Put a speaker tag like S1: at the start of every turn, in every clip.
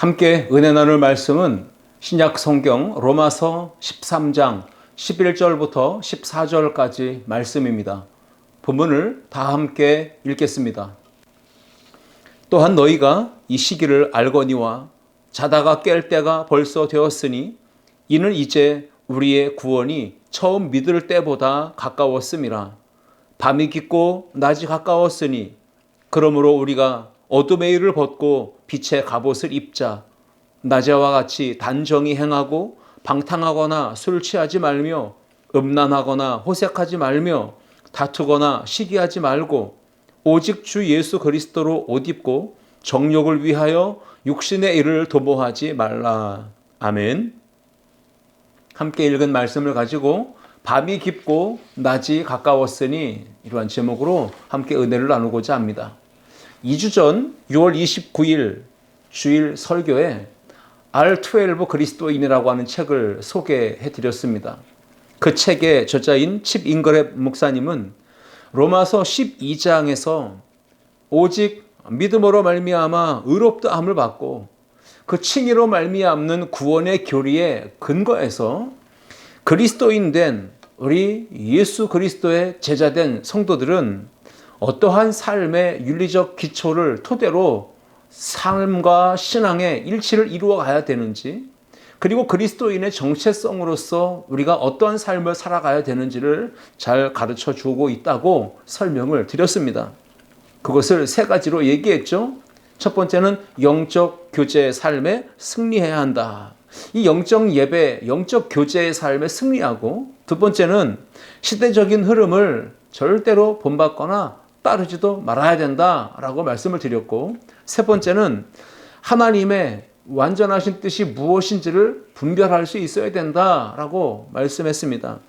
S1: 함께 은혜 나눌 말씀은 신약 성경 로마서 13장 11절부터 14절까지 말씀입니다. 본문을 다 함께 읽겠습니다. 또한 너희가 이 시기를 알거니와 자다가 깰 때가 벌써 되었으니 이는 이제 우리의 구원이 처음 믿을 때보다 가까웠음이라. 밤이 깊고 낮이 가까웠으니 그러므로 우리가 어둠의 일을 벗고 빛의 갑옷을 입자. 낮에와 같이 단정히 행하고 방탕하거나 술 취하지 말며 음란하거나 호색하지 말며 다투거나 시기하지 말고 오직 주 예수 그리스도로 옷 입고 정욕을 위하여 육신의 일을 도모하지 말라. 아멘. 함께 읽은 말씀을 가지고 밤이 깊고 낮이 가까웠으니 이러한 제목으로 함께 은혜를 나누고자 합니다. 2주 전 6월 29일 주일 설교에 R12 그리스도인이라고 하는 책을 소개해 드렸습니다. 그 책의 저자인 칩 잉거랩 목사님은 로마서 12장에서 오직 믿음으로 말미암아 의롭다함을 받고 그 칭의로 말미암는 구원의 교리에 근거해서 그리스도인 된 우리 예수 그리스도의 제자된 성도들은 어떠한 삶의 윤리적 기초를 토대로 삶과 신앙의 일치를 이루어 가야 되는지, 그리고 그리스도인의 정체성으로서 우리가 어떠한 삶을 살아가야 되는지를 잘 가르쳐 주고 있다고 설명을 드렸습니다. 그것을 세 가지로 얘기했죠. 첫 번째는 영적 교제의 삶에 승리해야 한다. 이 영적 예배, 영적 교제의 삶에 승리하고, 두 번째는 시대적인 흐름을 절대로 본받거나 따르지도 말아야 된다라고 말씀을 드렸고, 세 번째는 하나님의 완전하신 뜻이 무엇인지를 분별할 수 있어야 된다라고 말씀했습니다.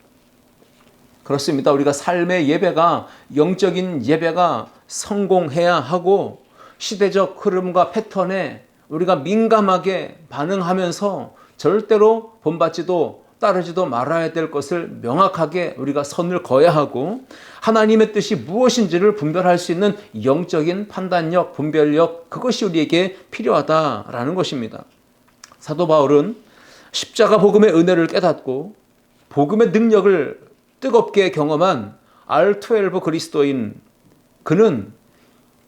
S1: 그렇습니다. 우리가 삶의 예배가, 영적인 예배가 성공해야 하고 시대적 흐름과 패턴에 우리가 민감하게 반응하면서 절대로 본받지도 따르지도 말아야 될 것을 명확하게 우리가 선을 그어야 하고, 하나님의 뜻이 무엇인지를 분별할 수 있는 영적인 판단력, 분별력, 그것이 우리에게 필요하다라는 것입니다. 사도 바울은 십자가 복음의 은혜를 깨닫고 복음의 능력을 뜨겁게 경험한 R12 그리스도인, 그는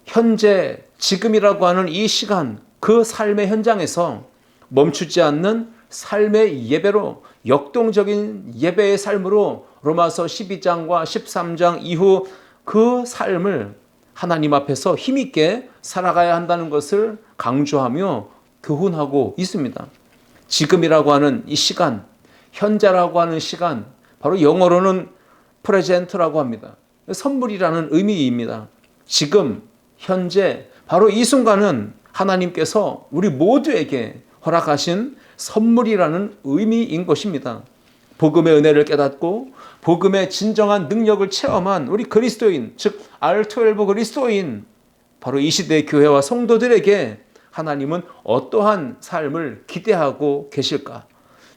S1: 현재 지금이라고 하는 이 시간, 그 삶의 현장에서 멈추지 않는 삶의 예배로, 역동적인 예배의 삶으로 로마서 12장과 13장 이후 그 삶을 하나님 앞에서 힘있게 살아가야 한다는 것을 강조하며 교훈하고 있습니다. 지금이라고 하는 이 시간, 현재라고 하는 시간, 바로 영어로는 프레젠트라고 합니다. 선물이라는 의미입니다. 지금, 현재, 바로 이 순간은 하나님께서 우리 모두에게 허락하신 선물이라는 의미인 것입니다. 복음의 은혜를 깨닫고 복음의 진정한 능력을 체험한 우리 그리스도인, 즉 R12 그리스도인, 바로 이 시대의 교회와 성도들에게 하나님은 어떠한 삶을 기대하고 계실까?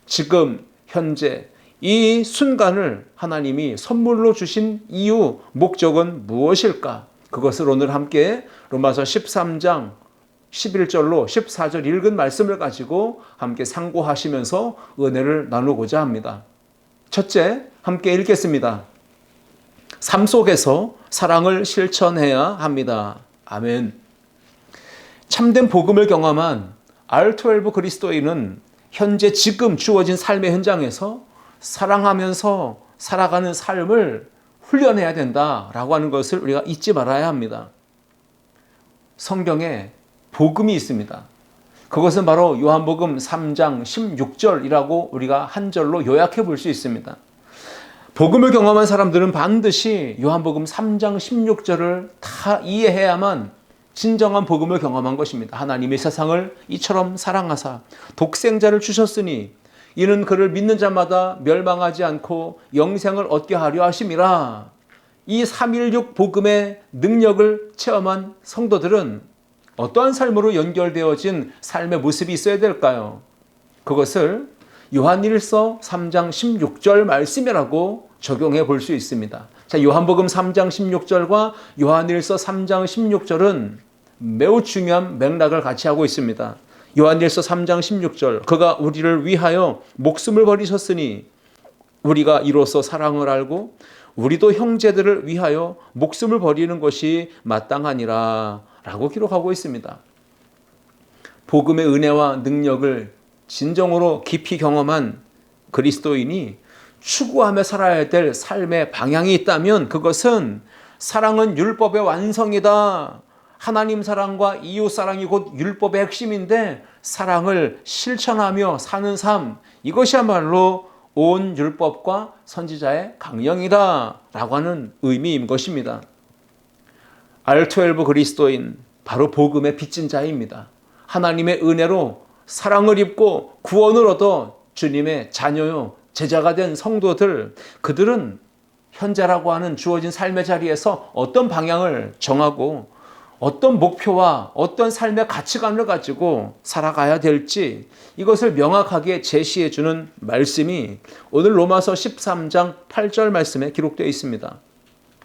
S1: 지금 현재 이 순간을 하나님이 선물로 주신 이유, 목적은 무엇일까? 그것을 오늘 함께 로마서 13장 11절로 14절 읽은 말씀을 가지고 함께 상고하시면서 은혜를 나누고자 합니다. 첫째, 함께 읽겠습니다. 삶 속에서 사랑을 실천해야 합니다. 아멘. 참된 복음을 경험한 R12 그리스도인은 현재 지금 주어진 삶의 현장에서 사랑하면서 살아가는 삶을 훈련해야 된다라고 하는 것을 우리가 잊지 말아야 합니다. 성경에 복음이 있습니다. 그것은 바로 요한복음 3장 16절이라고 우리가 한 절로 요약해 볼 수 있습니다. 복음을 경험한 사람들은 반드시 요한복음 3장 16절을 다 이해해야만 진정한 복음을 경험한 것입니다. 하나님이 세상을 이처럼 사랑하사 독생자를 주셨으니 이는 그를 믿는 자마다 멸망하지 않고 영생을 얻게 하려 하심이라. 이 316 복음의 능력을 체험한 성도들은 어떠한 삶으로 연결되어진 삶의 모습이 있어야 될까요? 그것을 요한일서 3장 16절 말씀이라고 적용해 볼 수 있습니다. 자, 요한복음 3장 16절과 요한일서 3장 16절은 매우 중요한 맥락을 같이 하고 있습니다. 요한일서 3장 16절 그가 우리를 위하여 목숨을 버리셨으니 우리가 이로써 사랑을 알고 우리도 형제들을 위하여 목숨을 버리는 것이 마땅하니라 라고 기록하고 있습니다. 복음의 은혜와 능력을 진정으로 깊이 경험한 그리스도인이 추구하며 살아야 될 삶의 방향이 있다면 그것은 사랑은 율법의 완성이다. 하나님 사랑과 이웃 사랑이 곧 율법의 핵심인데 사랑을 실천하며 사는 삶, 이것이야말로 온 율법과 선지자의 강령이다 라고 하는 의미인 것입니다. R12 그리스도인, 바로 복음의 빚진 자입니다. 하나님의 은혜로 사랑을 입고 구원을 얻어 주님의 자녀요 제자가 된 성도들, 그들은 현재라고 하는 주어진 삶의 자리에서 어떤 방향을 정하고 어떤 목표와 어떤 삶의 가치관을 가지고 살아가야 될지 이것을 명확하게 제시해 주는 말씀이 오늘 로마서 13장 8절 말씀에 기록되어 있습니다.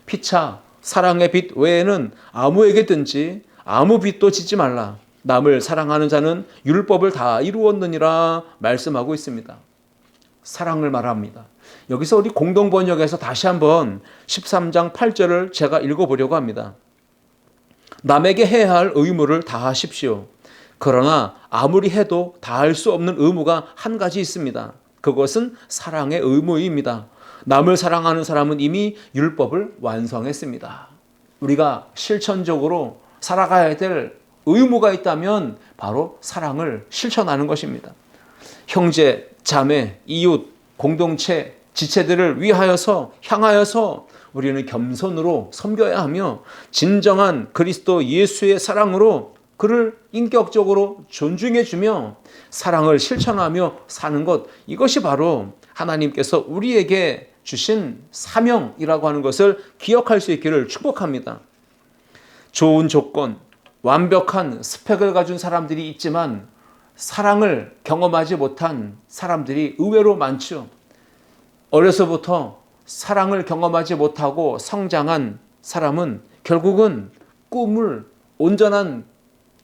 S1: 피차 사랑의 빚 외에는 아무에게든지 아무 빚도 짓지 말라. 남을 사랑하는 자는 율법을 다 이루었느니라 말씀하고 있습니다. 사랑을 말합니다. 여기서 우리 공동번역에서 다시 한번 13장 8절을 제가 읽어보려고 합니다. 남에게 해야 할 의무를 다하십시오. 그러나 아무리 해도 다할 수 없는 의무가 한 가지 있습니다. 그것은 사랑의 의무입니다. 남을 사랑하는 사람은 이미 율법을 완성했습니다. 우리가 실천적으로 살아가야 될 의무가 있다면 바로 사랑을 실천하는 것입니다. 형제, 자매, 이웃, 공동체, 지체들을 향하여서 우리는 겸손으로 섬겨야 하며 진정한 그리스도 예수의 사랑으로 그를 인격적으로 존중해 주며 사랑을 실천하며 사는 것, 이것이 바로 하나님께서 우리에게 주신 사명이라고 하는 것을 기억할 수 있기를 축복합니다. 좋은 조건, 완벽한 스펙을 가진 사람들이 있지만 사랑을 경험하지 못한 사람들이 의외로 많죠. 어려서부터 사랑을 경험하지 못하고 성장한 사람은 결국은 꿈을, 온전한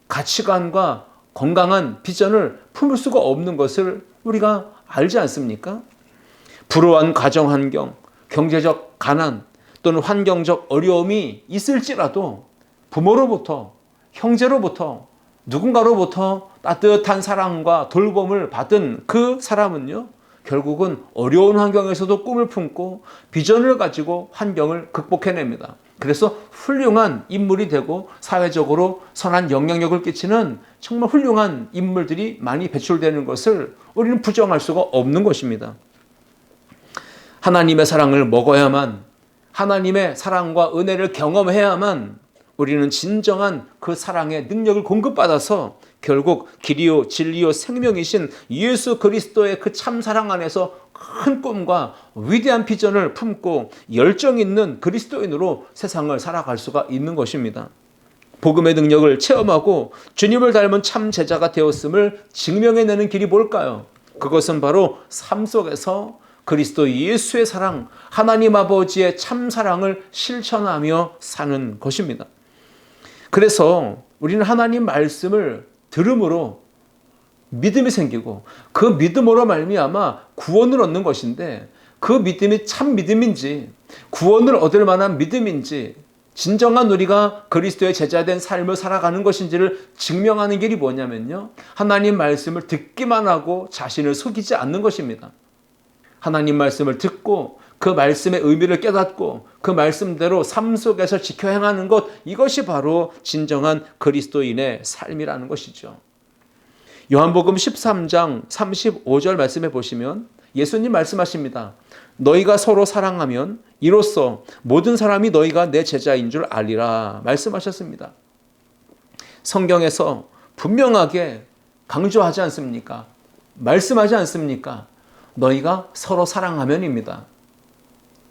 S1: 가치관과 건강한 비전을 품을 수가 없는 것을 우리가 알지 않습니까? 불우한 가정 환경, 경제적 가난 또는 환경적 어려움이 있을지라도 부모로부터, 형제로부터, 누군가로부터 따뜻한 사랑과 돌봄을 받은 그 사람은요, 결국은 어려운 환경에서도 꿈을 품고 비전을 가지고 환경을 극복해냅니다. 그래서 훌륭한 인물이 되고 사회적으로 선한 영향력을 끼치는 정말 훌륭한 인물들이 많이 배출되는 것을 우리는 부정할 수가 없는 것입니다. 하나님의 사랑을 먹어야만, 하나님의 사랑과 은혜를 경험해야만 우리는 진정한 그 사랑의 능력을 공급받아서 결국 길이요 진리요 생명이신 예수 그리스도의 그 참사랑 안에서 큰 꿈과 위대한 비전을 품고 열정 있는 그리스도인으로 세상을 살아갈 수가 있는 것입니다. 복음의 능력을 체험하고 주님을 닮은 참 제자가 되었음을 증명해내는 길이 뭘까요? 그것은 바로 삶 속에서 그리스도 예수의 사랑, 하나님 아버지의 참사랑을 실천하며 사는 것입니다. 그래서 우리는 하나님 말씀을 들음으로 믿음이 생기고 그 믿음으로 말미암아 구원을 얻는 것인데, 그 믿음이 참 믿음인지 구원을 얻을 만한 믿음인지 진정한 우리가 그리스도의 제자된 삶을 살아가는 것인지를 증명하는 길이 뭐냐면요, 하나님 말씀을 듣기만 하고 자신을 속이지 않는 것입니다. 하나님 말씀을 듣고 그 말씀의 의미를 깨닫고 그 말씀대로 삶 속에서 지켜 행하는 것, 이것이 바로 진정한 그리스도인의 삶이라는 것이죠. 요한복음 13장 35절 말씀해 보시면 예수님 말씀하십니다. 너희가 서로 사랑하면 이로써 모든 사람이 너희가 내 제자인 줄 알리라 말씀하셨습니다. 성경에서 분명하게 강조하지 않습니까? 말씀하지 않습니까? 너희가 서로 사랑하면입니다.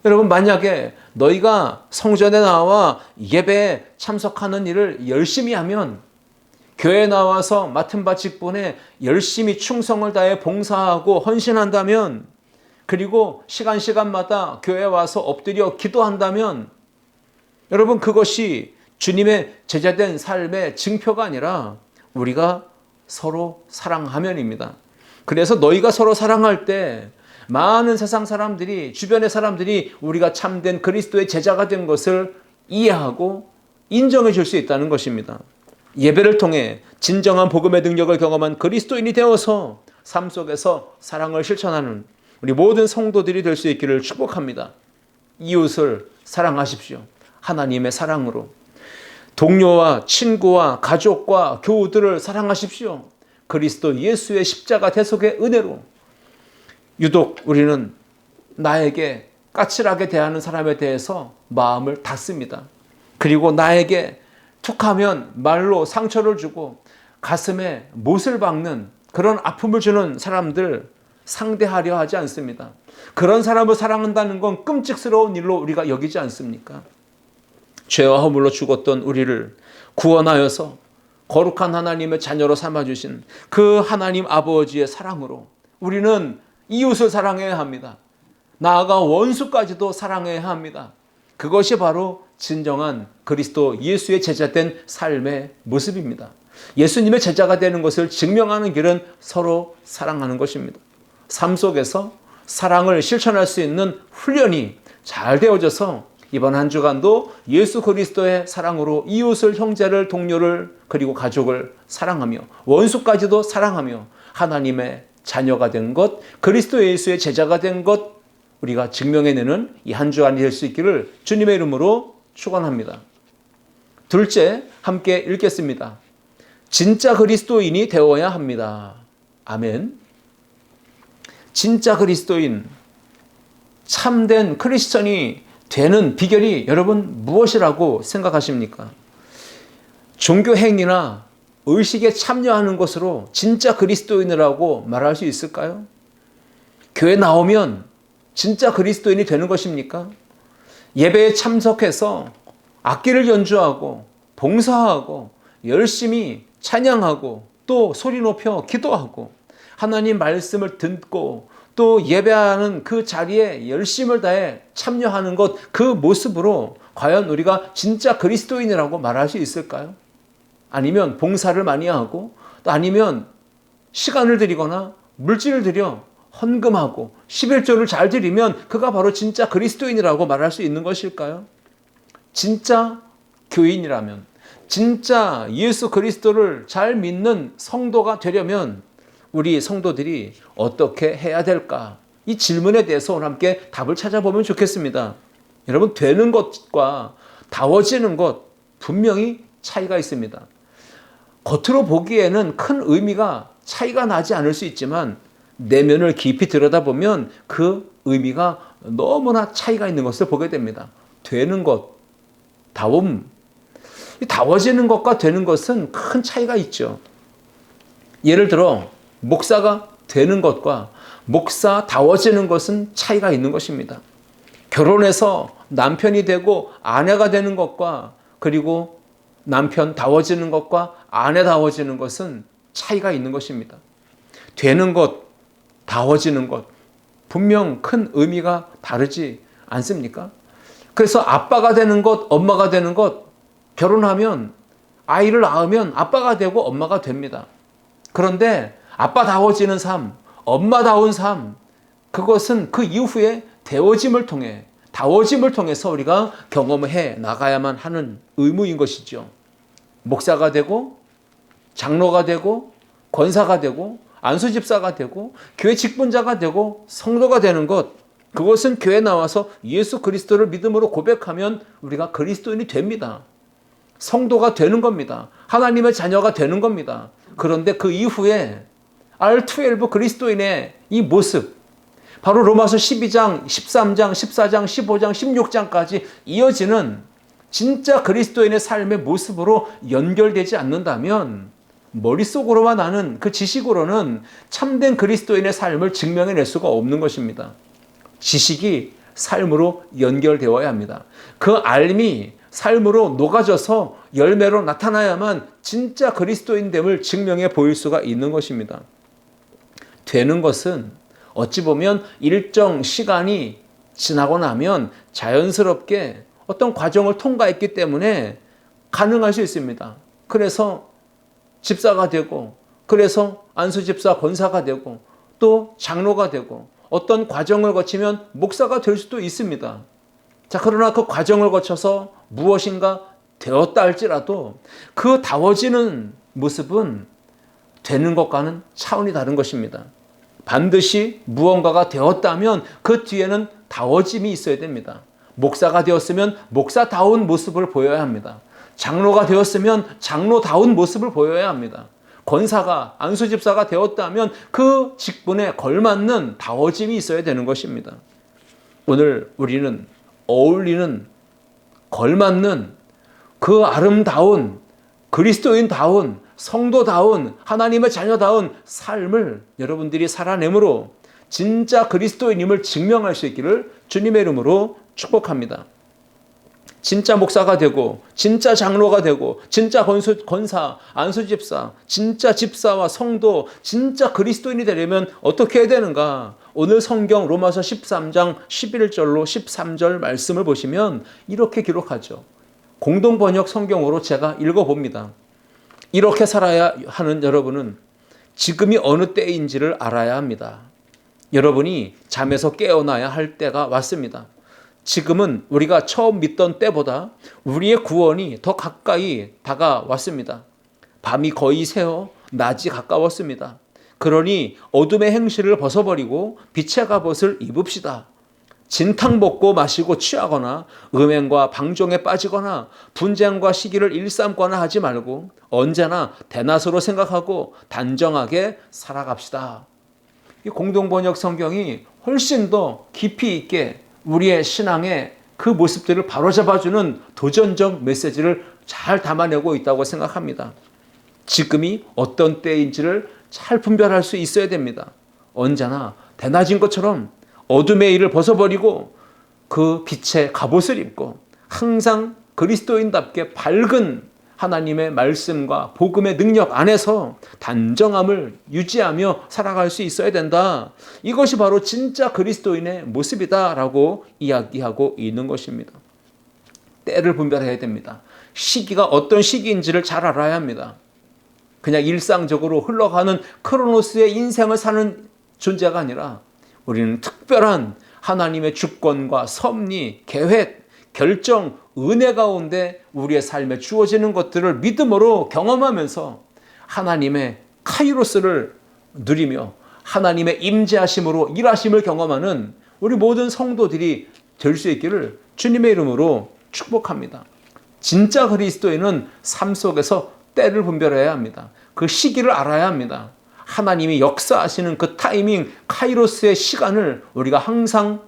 S1: 여러분, 만약에 너희가 성전에 나와 예배에 참석하는 일을 열심히 하면, 교회에 나와서 맡은 바 직분에 열심히 충성을 다해 봉사하고 헌신한다면, 그리고 시간마다 교회에 와서 엎드려 기도한다면, 여러분, 그것이 주님의 제자된 삶의 증표가 아니라 우리가 서로 사랑하면입니다. 그래서 너희가 서로 사랑할 때 많은 세상 사람들이, 주변의 사람들이 우리가 참된 그리스도의 제자가 된 것을 이해하고 인정해 줄 수 있다는 것입니다. 예배를 통해 진정한 복음의 능력을 경험한 그리스도인이 되어서 삶 속에서 사랑을 실천하는 우리 모든 성도들이 될 수 있기를 축복합니다. 이웃을 사랑하십시오. 하나님의 사랑으로. 동료와 친구와 가족과 교우들을 사랑하십시오. 그리스도 예수의 십자가 대속의 은혜로. 유독 우리는 나에게 까칠하게 대하는 사람에 대해서 마음을 닫습니다. 그리고 나에게 툭하면 말로 상처를 주고 가슴에 못을 박는 그런 아픔을 주는 사람들 상대하려 하지 않습니다. 그런 사람을 사랑한다는 건 끔찍스러운 일로 우리가 여기지 않습니까? 죄와 허물로 죽었던 우리를 구원하여서 거룩한 하나님의 자녀로 삼아주신 그 하나님 아버지의 사랑으로 우리는 이웃을 사랑해야 합니다. 나아가 원수까지도 사랑해야 합니다. 그것이 바로 진정한 그리스도 예수의 제자된 삶의 모습입니다. 예수님의 제자가 되는 것을 증명하는 길은 서로 사랑하는 것입니다. 삶 속에서 사랑을 실천할 수 있는 훈련이 잘 되어져서 이번 한 주간도 예수 그리스도의 사랑으로 이웃을, 형제를, 동료를, 그리고 가족을 사랑하며 원수까지도 사랑하며 하나님의 자녀가 된 것, 그리스도 예수의 제자가 된 것 우리가 증명해내는 이 한 주간이 될 수 있기를 주님의 이름으로 축원합니다. 둘째, 함께 읽겠습니다. 진짜 그리스도인이 되어야 합니다. 아멘. 진짜 그리스도인, 참된 크리스천이 되는 비결이 여러분 무엇이라고 생각하십니까? 종교 행위나 의식에 참여하는 것으로 진짜 그리스도인이라고 말할 수 있을까요? 교회 나오면 진짜 그리스도인이 되는 것입니까? 예배에 참석해서 악기를 연주하고 봉사하고 열심히 찬양하고 또 소리 높여 기도하고 하나님 말씀을 듣고 또 예배하는 그 자리에 열심을 다해 참여하는 것, 그 모습으로 과연 우리가 진짜 그리스도인이라고 말할 수 있을까요? 아니면 봉사를 많이 하고 또 아니면 시간을 들이거나 물질을 들여 헌금하고 11조를 잘 드리면 그가 바로 진짜 그리스도인이라고 말할 수 있는 것일까요? 진짜 교인이라면, 진짜 예수 그리스도를 잘 믿는 성도가 되려면 우리 성도들이 어떻게 해야 될까? 이 질문에 대해서 오늘 함께 답을 찾아보면 좋겠습니다. 여러분, 되는 것과 다워지는 것 분명히 차이가 있습니다. 겉으로 보기에는 큰 의미가 차이가 나지 않을 수 있지만 내면을 깊이 들여다보면 그 의미가 너무나 차이가 있는 것을 보게 됩니다. 되는 것, 다움, 다워지는 것과 되는 것은 큰 차이가 있죠. 예를 들어 목사가 되는 것과 목사다워지는 것은 차이가 있는 것입니다. 결혼해서 남편이 되고 아내가 되는 것과 그리고 남편다워지는 것과 아내다워지는 것은 차이가 있는 것입니다. 되는 것, 다워지는 것 분명 큰 의미가 다르지 않습니까? 그래서 아빠가 되는 것, 엄마가 되는 것, 결혼하면 아이를 낳으면 아빠가 되고 엄마가 됩니다. 그런데 아빠다워지는 삶, 엄마다운 삶, 그것은 그 이후에 되어짐을 통해, 다워짐을 통해서 우리가 경험해 나가야만 하는 의무인 것이죠. 목사가 되고 장로가 되고 권사가 되고 안수집사가 되고 교회 직분자가 되고 성도가 되는 것, 그것은 교회에 나와서 예수 그리스도를 믿음으로 고백하면 우리가 그리스도인이 됩니다. 성도가 되는 겁니다. 하나님의 자녀가 되는 겁니다. 그런데 그 이후에 R12 그리스도인의 이 모습, 바로 로마서 12장, 13장, 14장, 15장, 16장까지 이어지는 진짜 그리스도인의 삶의 모습으로 연결되지 않는다면 머릿속으로만 아는 그 지식으로는 참된 그리스도인의 삶을 증명해낼 수가 없는 것입니다. 지식이 삶으로 연결되어야 합니다. 그 알미 삶으로 녹아져서 열매로 나타나야만 진짜 그리스도인됨을 증명해 보일 수가 있는 것입니다. 되는 것은 어찌 보면 일정 시간이 지나고 나면 자연스럽게 어떤 과정을 통과했기 때문에 가능할 수 있습니다. 그래서 집사가 되고 그래서 안수집사 권사가 되고 또 장로가 되고 어떤 과정을 거치면 목사가 될 수도 있습니다. 자, 그러나 그 과정을 거쳐서 무엇인가 되었다 할지라도 그 다워지는 모습은 되는 것과는 차원이 다른 것입니다. 반드시 무언가가 되었다면 그 뒤에는 다워짐이 있어야 됩니다. 목사가 되었으면 목사다운 모습을 보여야 합니다. 장로가 되었으면 장로다운 모습을 보여야 합니다. 권사가, 안수집사가 되었다면 그 직분에 걸맞는 다워짐이 있어야 되는 것입니다. 오늘 우리는 어울리는, 걸맞는 그 아름다운 그리스도인다운, 성도다운, 하나님의 자녀다운 삶을 여러분들이 살아내므로 진짜 그리스도인임을 증명할 수 있기를 주님의 이름으로 축복합니다. 진짜 목사가 되고 진짜 장로가 되고 진짜 권사, 안수집사, 진짜 집사와 성도, 진짜 그리스도인이 되려면 어떻게 해야 되는가? 오늘 성경 로마서 13장 11절로 13절 말씀을 보시면 이렇게 기록하죠. 공동번역 성경으로 제가 읽어봅니다. 이렇게 살아야 하는 여러분은 지금이 어느 때인지를 알아야 합니다. 여러분이 잠에서 깨어나야 할 때가 왔습니다. 지금은 우리가 처음 믿던 때보다 우리의 구원이 더 가까이 다가왔습니다. 밤이 거의 새어 낮이 가까웠습니다. 그러니 어둠의 행실을 벗어버리고 빛의 갑옷을 입읍시다. 진탕 먹고 마시고 취하거나 음행과 방종에 빠지거나 분쟁과 시기를 일삼거나 하지 말고 언제나 대낮으로 생각하고 단정하게 살아갑시다. 이 공동번역 성경이 훨씬 더 깊이 있게 우리의 신앙의 그 모습들을 바로잡아주는 도전적 메시지를 잘 담아내고 있다고 생각합니다. 지금이 어떤 때인지를 잘 분별할 수 있어야 됩니다. 언제나 대낮인 것처럼 어둠의 일을 벗어버리고 그 빛의 갑옷을 입고 항상 그리스도인답게 밝은 하나님의 말씀과 복음의 능력 안에서 단정함을 유지하며 살아갈 수 있어야 된다. 이것이 바로 진짜 그리스도인의 모습이다라고 이야기하고 있는 것입니다. 때를 분별해야 됩니다. 시기가 어떤 시기인지를 잘 알아야 합니다. 그냥 일상적으로 흘러가는 크로노스의 인생을 사는 존재가 아니라 우리는 특별한 하나님의 주권과 섭리, 계획, 결정, 은혜 가운데 우리의 삶에 주어지는 것들을 믿음으로 경험하면서 하나님의 카이로스를 누리며 하나님의 임재하심으로 일하심을 경험하는 우리 모든 성도들이 될 수 있기를 주님의 이름으로 축복합니다. 진짜 그리스도인은 삶 속에서 때를 분별해야 합니다. 그 시기를 알아야 합니다. 하나님이 역사하시는 그 타이밍, 카이로스의 시간을 우리가 항상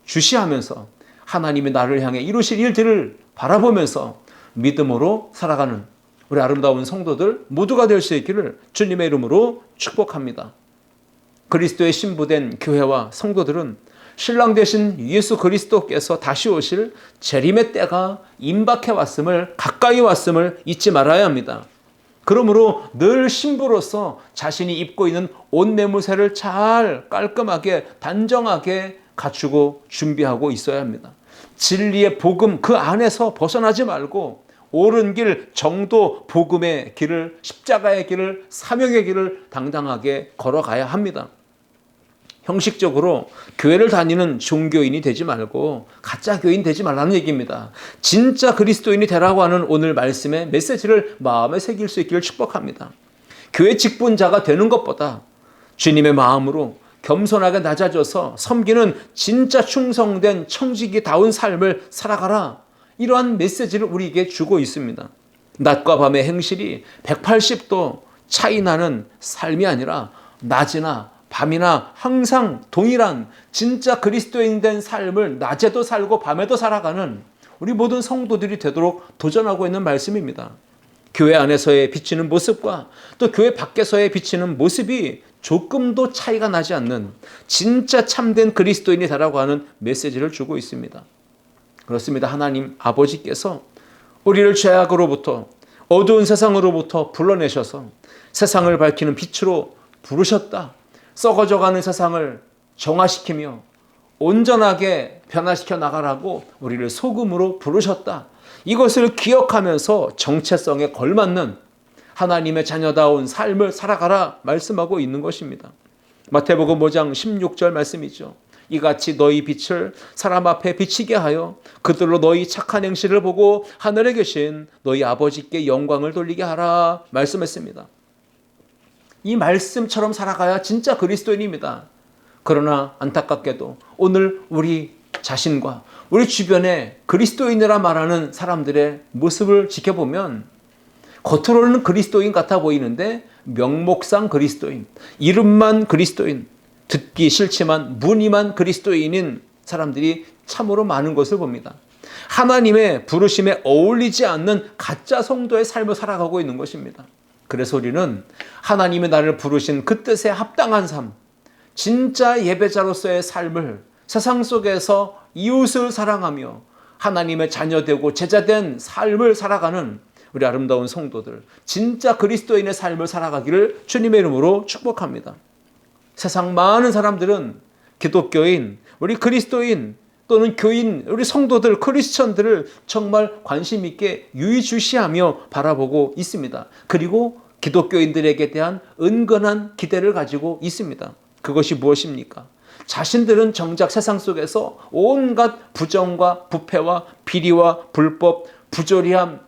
S1: 주시하면서 하나님이 나를 향해 이루실 일들을 바라보면서 믿음으로 살아가는 우리 아름다운 성도들 모두가 될 수 있기를 주님의 이름으로 축복합니다. 그리스도의 신부된 교회와 성도들은 신랑 되신 예수 그리스도께서 다시 오실 재림의 때가 임박해 왔음을, 가까이 왔음을 잊지 말아야 합니다. 그러므로 늘 신부로서 자신이 입고 있는 옷 매무새를 잘 깔끔하게 단정하게 갖추고 준비하고 있어야 합니다. 진리의 복음 그 안에서 벗어나지 말고 옳은 길, 정도, 복음의 길을, 십자가의 길을, 사명의 길을 당당하게 걸어가야 합니다. 형식적으로 교회를 다니는 종교인이 되지 말고 가짜 교인 되지 말라는 얘기입니다. 진짜 그리스도인이 되라고 하는 오늘 말씀의 메시지를 마음에 새길 수 있기를 축복합니다. 교회 직분자가 되는 것보다 주님의 마음으로 겸손하게 낮아져서 섬기는 진짜 충성된 청지기다운 삶을 살아가라. 이러한 메시지를 우리에게 주고 있습니다. 낮과 밤의 행실이 180도 차이 나는 삶이 아니라 낮이나 밤이나 항상 동일한 진짜 그리스도인 된 삶을 낮에도 살고 밤에도 살아가는 우리 모든 성도들이 되도록 도전하고 있는 말씀입니다. 교회 안에서의 비치는 모습과 또 교회 밖에서의 비치는 모습이 조금도 차이가 나지 않는 진짜 참된 그리스도인이 되라고 하는 메시지를 주고 있습니다. 그렇습니다. 하나님 아버지께서 우리를 죄악으로부터 어두운 세상으로부터 불러내셔서 세상을 밝히는 빛으로 부르셨다. 썩어져가는 세상을 정화시키며 온전하게 변화시켜 나가라고 우리를 소금으로 부르셨다. 이것을 기억하면서 정체성에 걸맞는 하나님의 자녀다운 삶을 살아가라 말씀하고 있는 것입니다. 마태복음 5장 16절 말씀이죠. 이같이 너희 빛을 사람 앞에 비치게 하여 그들로 너희 착한 행실을 보고 하늘에 계신 너희 아버지께 영광을 돌리게 하라 말씀했습니다. 이 말씀처럼 살아가야 진짜 그리스도인입니다. 그러나 안타깝게도 오늘 우리 자신과 우리 주변에 그리스도인이라 말하는 사람들의 모습을 지켜보면 겉으로는 그리스도인 같아 보이는데 명목상 그리스도인, 이름만 그리스도인, 듣기 싫지만 무늬만 그리스도인인 사람들이 참으로 많은 것을 봅니다. 하나님의 부르심에 어울리지 않는 가짜 성도의 삶을 살아가고 있는 것입니다. 그래서 우리는 하나님이 나를 부르신 그 뜻에 합당한 삶, 진짜 예배자로서의 삶을 세상 속에서 이웃을 사랑하며 하나님의 자녀되고 제자된 삶을 살아가는 우리 아름다운 성도들, 진짜 그리스도인의 삶을 살아가기를 주님의 이름으로 축복합니다. 세상 많은 사람들은 기독교인, 우리 그리스도인 또는 교인, 우리 성도들, 크리스천들을 정말 관심 있게 유의주시하며 바라보고 있습니다. 그리고 기독교인들에게 대한 은근한 기대를 가지고 있습니다. 그것이 무엇입니까? 자신들은 정작 세상 속에서 온갖 부정과 부패와 비리와 불법, 부조리함,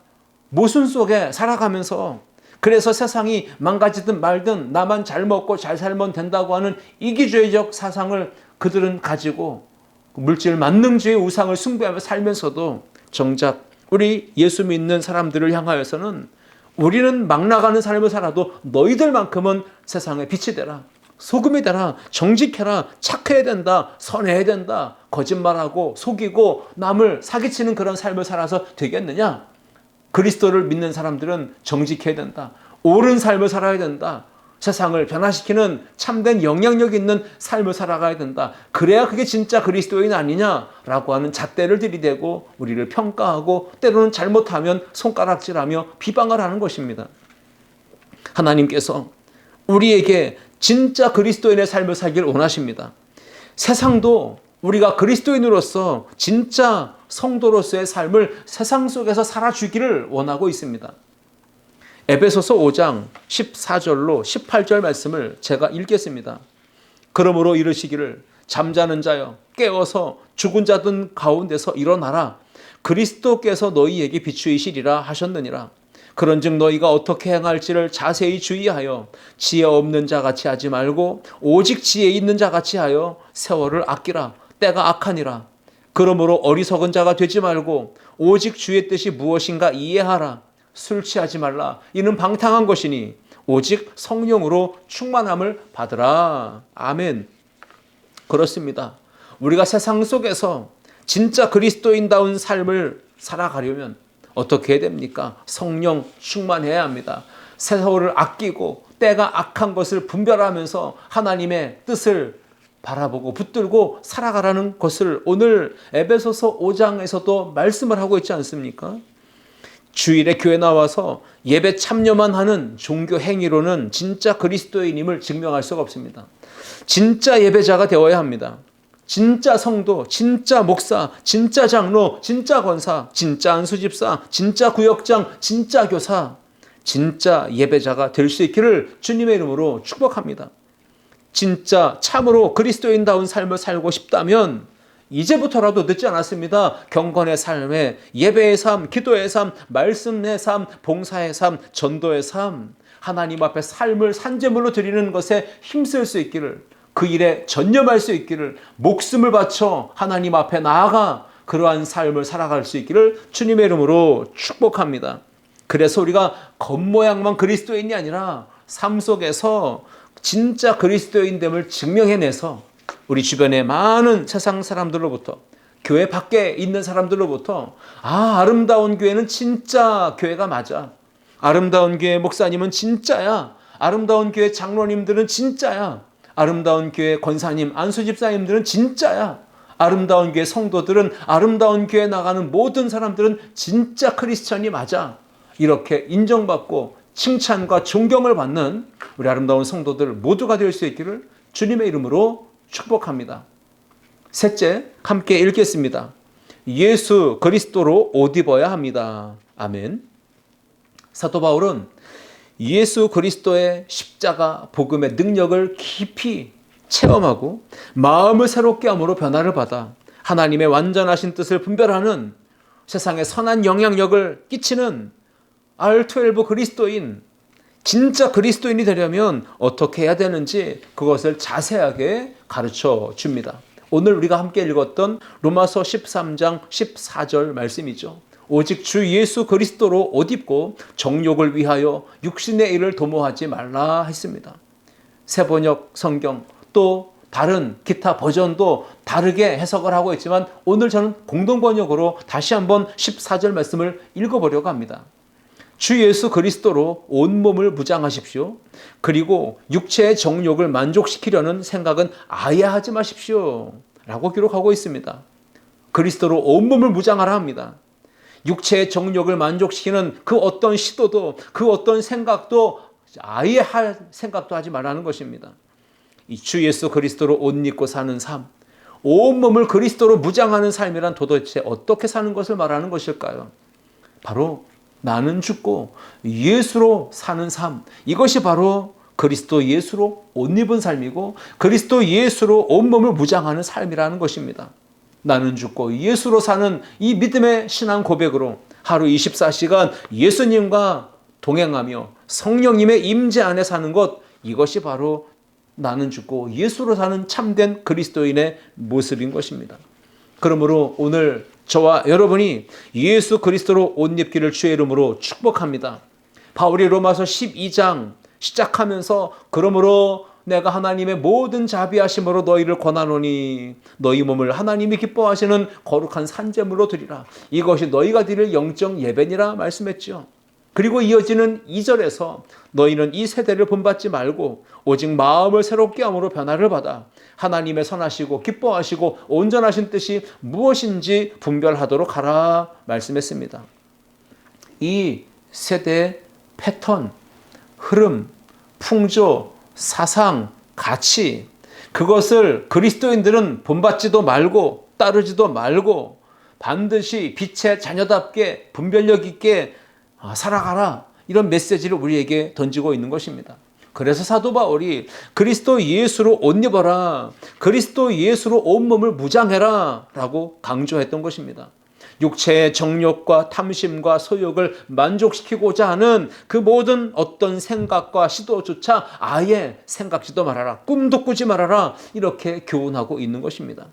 S1: 모순 속에 살아가면서 그래서 세상이 망가지든 말든 나만 잘 먹고 잘 살면 된다고 하는 이기주의적 사상을 그들은 가지고 물질 만능주의 우상을 숭배하며 살면서도 정작 우리 예수 믿는 사람들을 향하여서는 우리는 막 나가는 삶을 살아도 너희들만큼은 세상에 빛이 되라, 소금이 되라, 정직해라, 착해야 된다, 선해야 된다, 거짓말하고 속이고 남을 사기치는 그런 삶을 살아서 되겠느냐? 그리스도를 믿는 사람들은 정직해야 된다, 옳은 삶을 살아야 된다, 세상을 변화시키는 참된 영향력 있는 삶을 살아가야 된다, 그래야 그게 진짜 그리스도인 아니냐라고 하는 잣대를 들이대고 우리를 평가하고 때로는 잘못하면 손가락질하며 비방을 하는 것입니다. 하나님께서 우리에게 진짜 그리스도인의 삶을 살기를 원하십니다. 세상도 우리가 그리스도인으로서 진짜 성도로서의 삶을 세상 속에서 살아주기를 원하고 있습니다. 에베소서 5장 14절로 18절 말씀을 제가 읽겠습니다. 그러므로 이르시기를 잠자는 자여 깨어서 죽은 자들 가운데서 일어나라. 그리스도께서 너희에게 비추이시리라 하셨느니라. 그런즉 너희가 어떻게 행할지를 자세히 주의하여 지혜 없는 자같이 하지 말고 오직 지혜 있는 자같이 하여 세월을 아끼라. 때가 악하니라. 그러므로 어리석은 자가 되지 말고 오직 주의 뜻이 무엇인가 이해하라. 술 취하지 말라. 이는 방탕한 것이니 오직 성령으로 충만함을 받으라. 아멘. 그렇습니다. 우리가 세상 속에서 진짜 그리스도인다운 삶을 살아가려면 어떻게 해야 됩니까? 성령 충만해야 합니다. 세월을 아끼고 때가 악한 것을 분별하면서 하나님의 뜻을 바라보고 붙들고 살아가라는 것을 오늘 에베소서 5장에서도 말씀을 하고 있지 않습니까? 주일에 교회 나와서 예배 참여만 하는 종교 행위로는 진짜 그리스도인임을 증명할 수가 없습니다. 진짜 예배자가 되어야 합니다. 진짜 성도, 진짜 목사, 진짜 장로, 진짜 권사, 진짜 안수집사, 진짜 구역장, 진짜 교사, 진짜 예배자가 될 수 있기를 주님의 이름으로 축복합니다. 진짜 참으로 그리스도인다운 삶을 살고 싶다면 이제부터라도 늦지 않았습니다. 경건의 삶에 예배의 삶, 기도의 삶, 말씀의 삶, 봉사의 삶, 전도의 삶, 하나님 앞에 삶을 산제물로 드리는 것에 힘쓸 수 있기를, 그 일에 전념할 수 있기를, 목숨을 바쳐 하나님 앞에 나아가 그러한 삶을 살아갈 수 있기를 주님의 이름으로 축복합니다. 그래서 우리가 겉모양만 그리스도인이 아니라 삶 속에서 진짜 그리스도인됨을 증명해내서 우리 주변의 많은 세상 사람들로부터, 교회 밖에 있는 사람들로부터 아름다운 교회는 진짜 교회가 맞아, 아름다운 교회 목사님은 진짜야, 아름다운 교회 장로님들은 진짜야, 아름다운 교회 권사님, 안수집사님들은 진짜야, 아름다운 교회 성도들은, 아름다운 교회 나가는 모든 사람들은 진짜 크리스천이 맞아, 이렇게 인정받고 칭찬과 존경을 받는 우리 아름다운 성도들 모두가 될 수 있기를 주님의 이름으로 축복합니다. 셋째, 함께 읽겠습니다. 예수 그리스도로 옷 입어야 합니다. 아멘. 사도 바울은 예수 그리스도의 십자가 복음의 능력을 깊이 체험하고 마음을 새롭게 함으로 변화를 받아 하나님의 완전하신 뜻을 분별하는 세상에 선한 영향력을 끼치는 R12 그리스도인, 진짜 그리스도인이 되려면 어떻게 해야 되는지 그것을 자세하게 가르쳐 줍니다. 오늘 우리가 함께 읽었던 로마서 13장 14절 말씀이죠. 오직 주 예수 그리스도로 옷 입고 정욕을 위하여 육신의 일을 도모하지 말라 했습니다. 새번역 성경 또 다른 기타 버전도 다르게 해석을 하고 있지만 오늘 저는 공동번역으로 다시 한번 14절 말씀을 읽어보려고 합니다. 주 예수 그리스도로 온몸을 무장하십시오. 그리고 육체의 정욕을 만족시키려는 생각은 아예 하지 마십시오. 라고 기록하고 있습니다. 그리스도로 온몸을 무장하라 합니다. 육체의 정욕을 만족시키는 그 어떤 시도도 그 어떤 생각도 아예 할 생각도 하지 말라는 것입니다. 이 주 예수 그리스도로 옷 입고 사는 삶, 온몸을 그리스도로 무장하는 삶이란 도대체 어떻게 사는 것을 말하는 것일까요? 바로 나는 죽고 예수로 사는 삶, 이것이 바로 그리스도 예수로 옷 입은 삶이고 그리스도 예수로 온몸을 무장하는 삶이라는 것입니다. 나는 죽고 예수로 사는 이 믿음의 신앙 고백으로 하루 24시간 예수님과 동행하며 성령님의 임재 안에 사는 것, 이것이 바로 나는 죽고 예수로 사는 참된 그리스도인의 모습인 것입니다. 그러므로 오늘 저와 여러분이 예수 그리스도로 옷 입기를 주의 이름으로 축복합니다. 바울이 로마서 12장 시작하면서 그러므로 내가 하나님의 모든 자비하심으로 너희를 권하노니 너희 몸을 하나님이 기뻐하시는 거룩한 산제물로 드리라. 이것이 너희가 드릴 영적 예배니라 말씀했죠. 그리고 이어지는 2절에서 너희는 이 세대를 본받지 말고 오직 마음을 새롭게 함으로 변화를 받아 하나님의 선하시고 기뻐하시고 온전하신 뜻이 무엇인지 분별하도록 하라 말씀했습니다. 이 세대의 패턴, 흐름, 풍조, 사상, 가치, 그것을 그리스도인들은 본받지도 말고 따르지도 말고 반드시 빛의 자녀답게 분별력 있게 살아가라, 이런 메시지를 우리에게 던지고 있는 것입니다. 그래서 사도 바울이 그리스도 예수로 옷 입어라, 그리스도 예수로 온몸을 무장해라 라고 강조했던 것입니다. 육체의 정욕과 탐심과 소욕을 만족시키고자 하는 그 모든 어떤 생각과 시도조차 아예 생각지도 말아라, 꿈도 꾸지 말아라, 이렇게 교훈하고 있는 것입니다.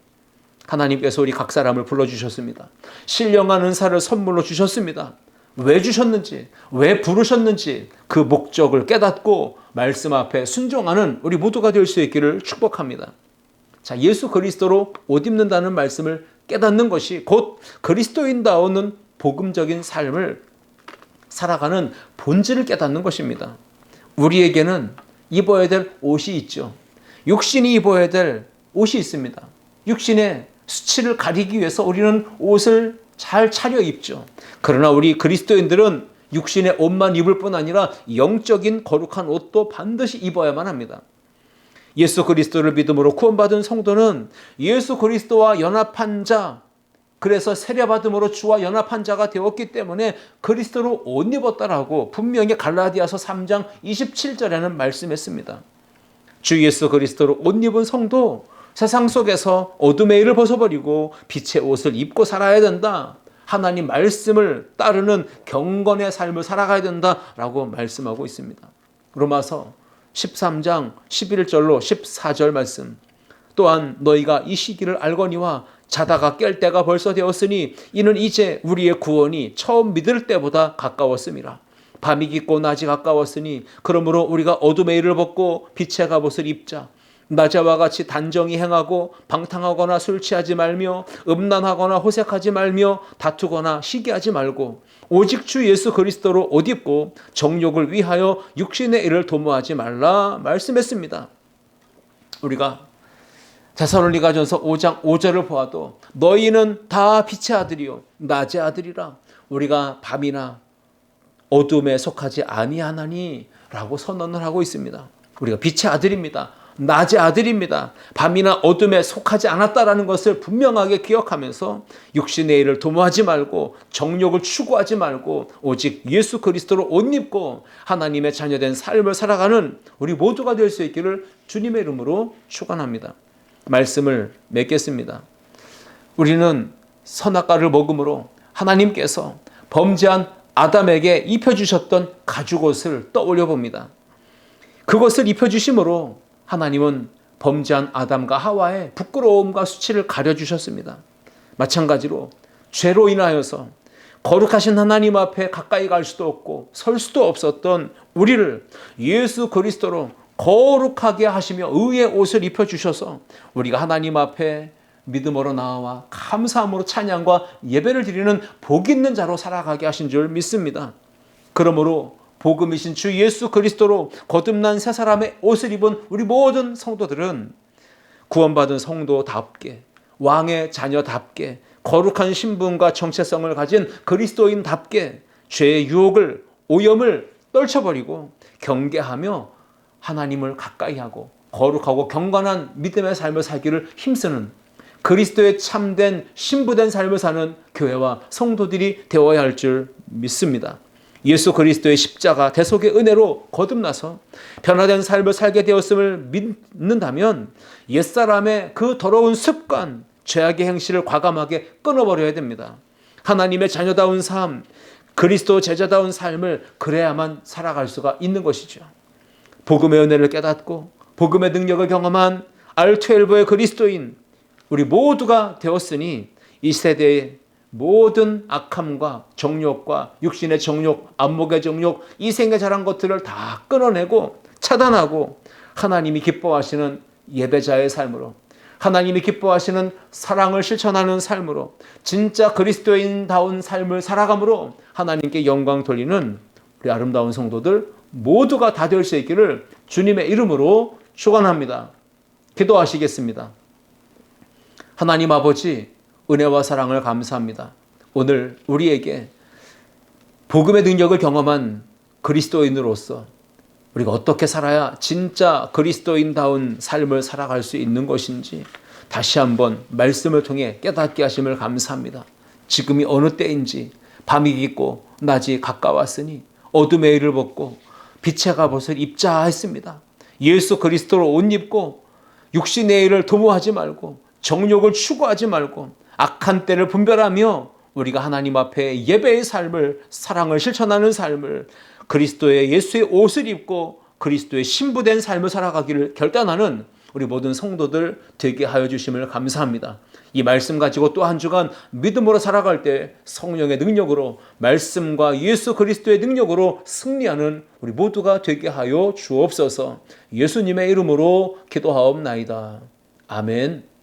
S1: 하나님께서 우리 각 사람을 불러주셨습니다. 신령한 은사를 선물로 주셨습니다. 왜 주셨는지, 왜 부르셨는지 그 목적을 깨닫고 말씀 앞에 순종하는 우리 모두가 될 수 있기를 축복합니다. 자, 예수 그리스도로 옷 입는다는 말씀을 깨닫는 것이 곧 그리스도인다우는 복음적인 삶을 살아가는 본질을 깨닫는 것입니다. 우리에게는 입어야 될 옷이 있죠. 육신이 입어야 될 옷이 있습니다. 육신의 수치를 가리기 위해서 우리는 옷을 잘 차려입죠. 그러나 우리 그리스도인들은 육신의 옷만 입을 뿐 아니라 영적인 거룩한 옷도 반드시 입어야만 합니다. 예수 그리스도를 믿음으로 구원받은 성도는 예수 그리스도와 연합한 자, 그래서 세례받음으로 주와 연합한 자가 되었기 때문에 그리스도로 옷 입었다라고 분명히 갈라디아서 3장 27절에는 말씀했습니다. 주 예수 그리스도로 옷 입은 성도, 세상 속에서 어둠의 일을 벗어버리고 빛의 옷을 입고 살아야 된다. 하나님 말씀을 따르는 경건의 삶을 살아가야 된다라고 말씀하고 있습니다. 로마서 13장 11절로 14절 말씀. 또한 너희가 이 시기를 알거니와 자다가 깰 때가 벌써 되었으니 이는 이제 우리의 구원이 처음 믿을 때보다 가까웠음이라. 밤이 깊고 낮이 가까웠으니 그러므로 우리가 어둠의 일을 벗고 빛의 갑옷을 입자. 낮에와 같이 단정히 행하고 방탕하거나 술 취하지 말며 음란하거나 호색하지 말며 다투거나 시기하지 말고 오직 주 예수 그리스도로 옷 입고 정욕을 위하여 육신의 일을 도모하지 말라 말씀했습니다. 우리가 데살로니가전서 5장 5절을 보아도 너희는 다 빛의 아들이요 낮의 아들이라. 우리가 밤이나 어둠에 속하지 아니하나니 라고 선언을 하고 있습니다. 우리가 빛의 아들입니다. 낮의 아들입니다. 밤이나 어둠에 속하지 않았다라는 것을 분명하게 기억하면서 육신의 일을 도모하지 말고 정욕을 추구하지 말고 오직 예수 그리스도로 옷 입고 하나님의 자녀된 삶을 살아가는 우리 모두가 될 수 있기를 주님의 이름으로 축원합니다. 말씀을 맺겠습니다. 우리는 선악과를 먹음으로 하나님께서 범죄한 아담에게 입혀주셨던 가죽옷을 떠올려 봅니다. 그것을 입혀주심으로 하나님은 범죄한 아담과 하와의 부끄러움과 수치를 가려주셨습니다. 마찬가지로 죄로 인하여서 거룩하신 하나님 앞에 가까이 갈 수도 없고 설 수도 없었던 우리를 예수 그리스도로 거룩하게 하시며 의의 옷을 입혀주셔서 우리가 하나님 앞에 믿음으로 나와 감사함으로 찬양과 예배를 드리는 복 있는 자로 살아가게 하신 줄 믿습니다. 그러므로 복음이신 주 예수 그리스도로 거듭난 새 사람의 옷을 입은 우리 모든 성도들은 구원받은 성도답게 왕의 자녀답게 거룩한 신분과 정체성을 가진 그리스도인답게 죄의 유혹을 오염을 떨쳐버리고 경계하며 하나님을 가까이 하고 거룩하고 경건한 믿음의 삶을 살기를 힘쓰는 그리스도의 참된 신부된 삶을 사는 교회와 성도들이 되어야 할 줄 믿습니다. 예수 그리스도의 십자가 대속의 은혜로 거듭나서 변화된 삶을 살게 되었음을 믿는다면 옛사람의 그 더러운 습관, 죄악의 행실을 과감하게 끊어버려야 됩니다. 하나님의 자녀다운 삶, 그리스도 제자다운 삶을 그래야만 살아갈 수가 있는 것이죠. 복음의 은혜를 깨닫고 복음의 능력을 경험한 R12의 그리스도인 우리 모두가 되었으니 이 세대의 모든 악함과 정욕과 육신의 정욕, 안목의 정욕, 이생에 자란 것들을 다 끊어내고 차단하고 하나님이 기뻐하시는 예배자의 삶으로 하나님이 기뻐하시는 사랑을 실천하는 삶으로 진짜 그리스도인다운 삶을 살아감으로 하나님께 영광 돌리는 우리 아름다운 성도들 모두가 다 될 수 있기를 주님의 이름으로 축원합니다. 기도하시겠습니다. 하나님 아버지 은혜와 사랑을 감사합니다. 오늘 우리에게 복음의 능력을 경험한 그리스도인으로서 우리가 어떻게 살아야 진짜 그리스도인다운 삶을 살아갈 수 있는 것인지 다시 한번 말씀을 통해 깨닫게 하심을 감사합니다. 지금이 어느 때인지 밤이 깊고 낮이 가까웠으니 어둠의 일을 벗고 빛의 갑옷을 입자 했습니다. 예수 그리스도로 옷 입고 육신의 일을 도모하지 말고 정욕을 추구하지 말고 악한 때를 분별하며 우리가 하나님 앞에 예배의 삶을 사랑을 실천하는 삶을 그리스도의 예수의 옷을 입고 그리스도의 신부된 삶을 살아가기를 결단하는 우리 모든 성도들 되게 하여 주심을 감사합니다. 이 말씀 가지고 또 한 주간 믿음으로 살아갈 때 성령의 능력으로 말씀과 예수 그리스도의 능력으로 승리하는 우리 모두가 되게 하여 주옵소서. 예수님의 이름으로 기도하옵나이다. 아멘.